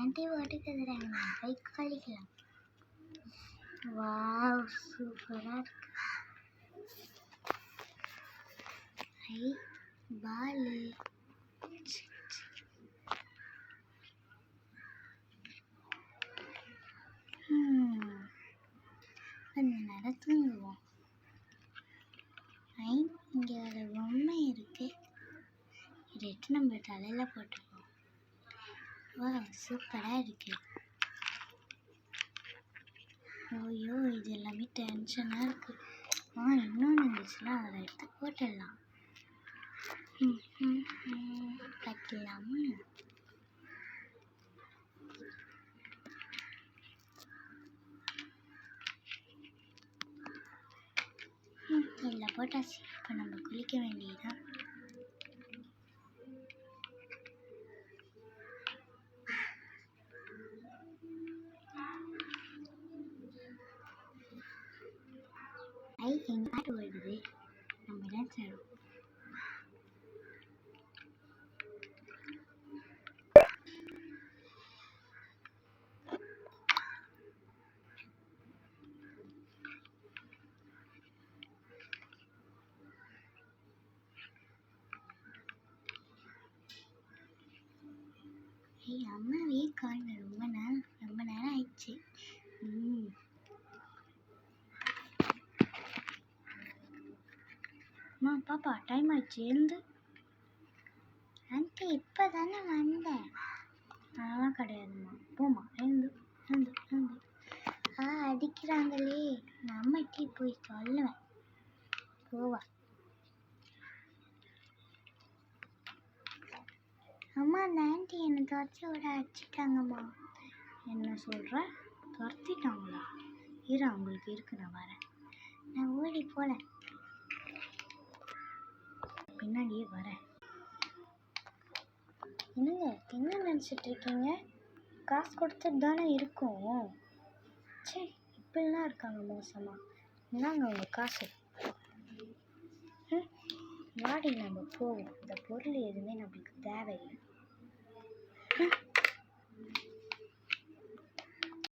Aunty ஓட்டுக்கு தராங்க, bike கழிக்கலாம். வாவ், சூப்பராக இருக்கு. ஐ பாலு, கொஞ்ச நேரம் தூங்குவோம். ஐ இங்கே ஒரு பொம்மை இருக்கு, இதை நம்ம தலையில் போட்டுப்போம். வா, சூப்பராக இருக்கு. ஐயோ, இது எல்லாமே டென்ஷனாக இருக்கு. இன்னொன்று இருந்துச்சுன்னா அதை எடுத்து போட்டுடலாம். கட்டலாமா? இதில் போட்டாச்சு. இப்போ நம்ம குளிக்க வேண்டியதுதான். ஐ எங்க ஆட்டு வருது, நம்ம டான்ஸ் ஆடுவோம். அம்மாவே காண ரொம்ப நேரம் ஆயிடுச்சு. அம்மா பாப்பா, டைம் ஆயிடுச்சு, எழுந்து. ஆண்டி இப்போ தானே வந்தேன். அதெல்லாம் கிடையாதும்மா, போம்மா, எழுந்து எழுந்து எழுந்து. அடிக்கிறாங்களே, நம்மகிட்டே போய் சொல்லுவேன். போவா. அம்மா, அந்த ஆண்டி என்னை துரத்தி விட அடிச்சிட்டாங்கம்மா. என்ன சொல்கிற? துரத்திட்டாங்களா? இரு, அவங்களுக்கு இருக்கு, நான் வரேன். நான் ஓடி போகல, பின்னாடியே வரேன். என்னங்க, என்ன நினச்சிட்டு இருக்கீங்க? காசு கொடுத்துட்டு தானே இருக்கோம். சரி, இப்படிலாம் இருக்காங்க மோசமா. இந்தாங்க அவங்க காசு. வாடி, நம்ம போவோம். இந்த பொருள் எதுவுமே நம்மளுக்கு தேவையில்லை.